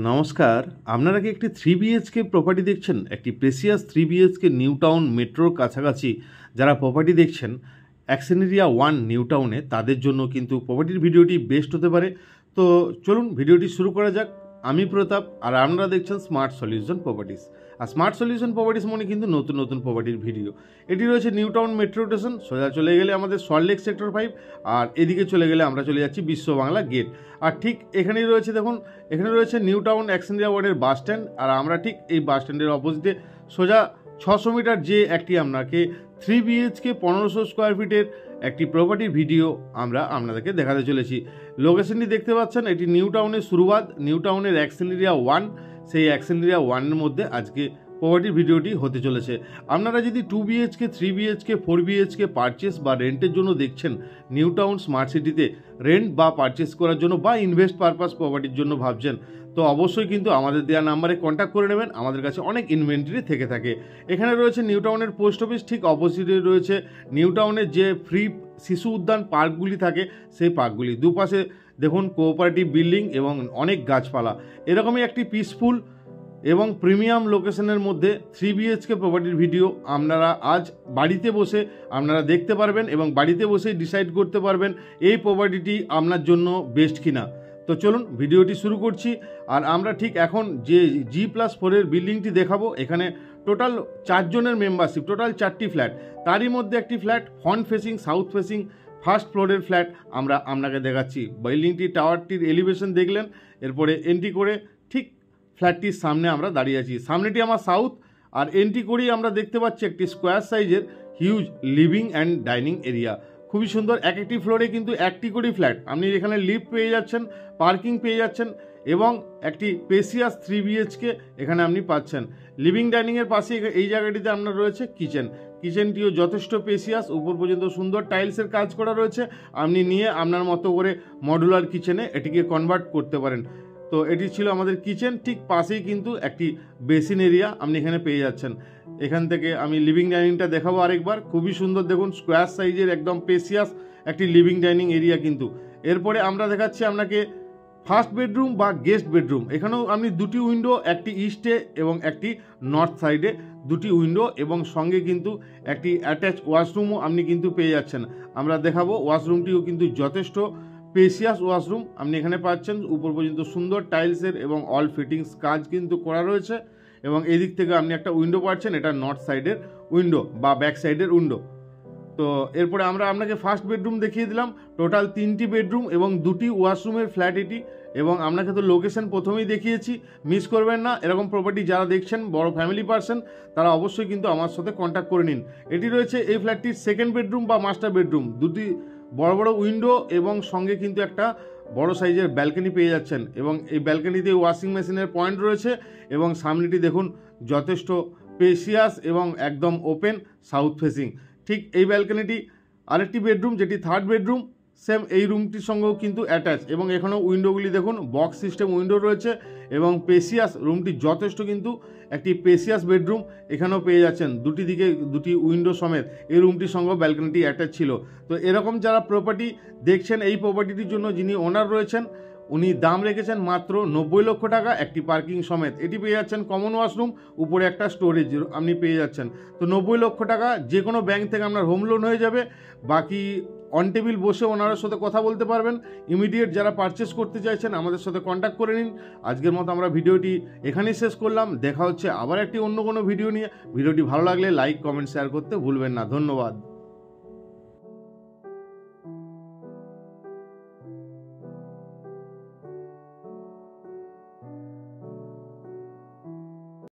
নমস্কার। আপনারা কি একটি 3 বিএইচকে প্রপার্টি দেখছেন? একটি প্রেসিয়াস 3 বিএইচকে নিউ টাউন মেট্রোর কাছাকাছি যারা প্রপার্টি দেখছেন অ্যাক্সেনেরিয়া 1 নিউ টাউনে, তাদের জন্য কিন্তু প্রপার্টির ভিডিওটি বেস্ট হতে পারে। তো চলুন ভিডিওটি শুরু করা যাক। আমি প্রতাপ, আর আপনারা দেখছেন স্মার্ট সলিউশন প্রপার্টিস। আর স্মার্ট সলিউশন প্রপার্টিস মানে কিন্তু নতুন নতুন প্রপার্টির ভিডিও। এটি রয়েছে নিউ টাউন মেট্রো স্টেশন, সোজা চলে গেলে আমাদের সল্টলেক সেক্টর 5, আর এদিকে চলে গেলে আমরা চলে যাচ্ছি বিশ্ব বাংলা গেট। আর ঠিক এখানেই রয়েছে, দেখুন এখানে রয়েছে নিউ টাউন অ্যাক্সেনেরিয়া ওয়ার্ডের বাস স্ট্যান্ড, আর আমরা ঠিক এই বাস স্ট্যান্ডের অপোজিটে সোজা 600 মিটার যে একটি আপনাকে 3 বিএইচকে 1500 স্কোয়ার ফিটের একটি প্রপার্টির ভিডিও আমরা আপনাদেরকে দেখাতে চলেছি। লোকেশনটি দেখতে পাচ্ছেন, এটি নিউ টাউনের শুরুয়াত, নিউ টাউনের অ্যাক্সেনেরিয়া 1, সেই অ্যাক্সেনেরিয়া 1-এর মধ্যে আজকে প্রপার্টির ভিডিওটি হতে চলেছে। আপনারা যদি 2 বিএইচকে, 3 বিএইচকে, 4 বিএইচকে পারচেস বা রেন্টের জন্য দেখছেন নিউ টাউন স্মার্ট সিটিতে, রেন্ট বা পারচেস করার জন্য বা ইনভেস্ট পারপাস প্রপার্টির জন্য ভাবছেন, তো অবশ্যই কিন্তু আমাদের দেওয়া নাম্বারে কন্ট্যাক্ট করে নেবেন। আমাদের কাছে অনেক ইনভেন্টরি থেকে থাকে। এখানে রয়েছে নিউ টাউনের পোস্ট অফিস, ঠিক অপোজিটে রয়েছে নিউ টাউনের যে ফ্রি শিশু উদ্যান পার্কগুলি থাকে, সেই পার্কগুলি। দুপাশে দেখুন কোঅপারেটিভ বিল্ডিং এবং অনেক গাছপালা। এরকমই একটি পিসফুল এবং প্রিমিয়াম লোকেশনের মধ্যে 3 বিএইচকে প্রপার্টির ভিডিও আপনারা আজ বাড়িতে বসে আপনারা দেখতে পারবেন এবং বাড়িতে বসেই ডিসাইড করতে পারবেন এই প্রপার্টিটি আপনার জন্য বেস্ট কিনা। তো চলুন ভিডিওটি শুরু করছি। আর আমরা ঠিক এখন যে G+4-এর বিল্ডিংটি দেখাবো, এখানে টোটাল 4 জনের মেম্বারশিপ, টোটাল 4টি ফ্ল্যাট, তারই মধ্যে একটি flat front facing south facing first ফ্লোরের ফ্ল্যাট আমরা আপনাকে দেখাচ্ছি। বিল্ডিংটি টাওয়ারটির এলিভেশন দেখলেন, এরপরে এন্ট্রি করে ঠিক ফ্ল্যাটটির সামনে আমরা দাঁড়িয়ে আছি। সামনেটি আমার সাউথ, আর এন্ট্রি করেই আমরা দেখতে পাচ্ছি একটি স্কোয়ার সাইজের huge living and dining area, খুবই সুন্দর। এক একটি ফ্লোরে কিন্তু একটি করে ফ্ল্যাট, আপনি এখানে লিফট পেয়ে যাচ্ছেন, পার্কিং পেয়ে যাচ্ছেন এবং একটি স্পেসিয়াস 3 বিএইচকে এখানে আপনি পাচ্ছেন। লিভিং ডাইনিংয়ের পাশে এই জায়গাটিতে আপনার রয়েছে কিচেন, কিচেনটিও যথেষ্ট স্পেসিয়াস, উপর পর্যন্ত সুন্দর টাইলসের কাজ করা রয়েছে। আপনি নিয়ে আপনার মতো করে মডুলার কিচেনে এটিকে কনভার্ট করতে পারেন। তো এটি ছিল আমাদের কিচেন, ঠিক পাশেই কিন্তু একটি বেসিন এরিয়া আপনি এখানে পেয়ে যাচ্ছেন। এখান থেকে আমি লিভিং ডাইনিংটা দেখাবো আরেকবার, খুবই সুন্দর, দেখুন স্কোয়ার সাইজের একদম স্পেসিয়াস একটি লিভিং ডাইনিং এরিয়া কিন্তু। এরপরে আমরা দেখাচ্ছি আপনাকে ফার্স্ট বেডরুম বা গেস্ট বেডরুম। এখানেও আপনি দুটি উইন্ডো, একটি ইস্টে এবং একটি নর্থ সাইডে দুটি উইন্ডো, এবং সঙ্গে কিন্তু একটি অ্যাটাচ ওয়াশরুমও আপনি কিন্তু পেয়ে যাচ্ছেন। আমরা দেখাবো ওয়াশরুমটিও কিন্তু যথেষ্ট স্পেসিয়াস ওয়াশরুম আপনি এখানে পাচ্ছেন। উপর পর্যন্ত সুন্দর টাইলসের এবং অল ফিটিংস কাজ কিন্তু করা রয়েছে, এবং এদিক থেকে আপনি একটা উইন্ডো পাচ্ছেন, এটা নর্থ সাইডের উইন্ডো বা ব্যাক সাইডের উইন্ডো। তো এরপরে আমরা আপনাকে ফার্স্ট বেডরুম দেখিয়ে দিলাম, টোটাল 3টি বেডরুম এবং 2টি ওয়াশরুমের ফ্ল্যাট এটি, এবং আপনাকে তো লোকেশন প্রথমেই দেখিয়েছি, মিস করবেন না। এরকম প্রপার্টি যারা দেখছেন, বড় ফ্যামিলি পার্সন, তারা অবশ্যই কিন্তু আমার সাথে কন্ট্যাক্ট করে নিন। এটি রয়েছে এই ফ্ল্যাটটির সেকেন্ড বেডরুম বা মাস্টার বেডরুম, দুটি বড় বড় উইন্ডো এবং সঙ্গে কিন্তু একটা বড় সাইজের ব্যালকনি পেয়ে যাচ্ছেন, এবং এই ব্যালকনিতে ওয়াশিং মেশিনের পয়েন্ট রয়েছে, এবং সামনেটি দেখুন যথেষ্ট স্পেসিয়াস এবং একদম ওপেন সাউথ ফেসিং। ঠিক এই ব্যালকনিটি আরেকটি বেডরুম, যেটি থার্ড বেডরুম, সেম এই রুমটির সঙ্গেও কিন্তু অ্যাটাচ, এবং এখানেও উইন্ডোগুলি দেখুন বক্স সিস্টেম উইন্ডো রয়েছে, এবং স্পেসিয়াস রুমটি যথেষ্ট কিন্তু একটি স্পেসিয়াস বেডরুম এখানেও পেয়ে যাচ্ছেন, দুটি দিকে দুটি উইন্ডো সমেত এই রুমটির সঙ্গেও ব্যালকনিটি অ্যাটাচ ছিল। তো এরকম যারা প্রপার্টি দেখছেন, এই প্রপার্টিটির জন্য যিনি ওনার রয়েছেন, উনি দাম রেখেছেন মাত্র 90 লক্ষ টাকা, একটি পার্কিং সমেত। এটি পেয়ে যাচ্ছেন কমন ওয়াশরুম, উপরে একটা স্টোরেজ আপনি পেয়ে যাচ্ছেন। তো 90 লক্ষ টাকা যে কোনো ব্যাংক থেকে আপনার হোম লোন হয়ে যাবে। বাকি অন টেবিল বসে ওনার সাথে কথা বলতে পারবেন। ইমিডিয়েট যারা পারচেস করতে চাইছেন আমাদের সাথে কন্ট্যাক্ট করে নিন। আজকের মতো আমরা ভিডিওটি এখানেই শেষ করলাম। দেখা হচ্ছে আবার একটি অন্য কোনো ভিডিও নিয়ে। ভিডিওটি ভালো লাগলে লাইক, কমেন্ট, শেয়ার করতে ভুলবেন না। ধন্যবাদ।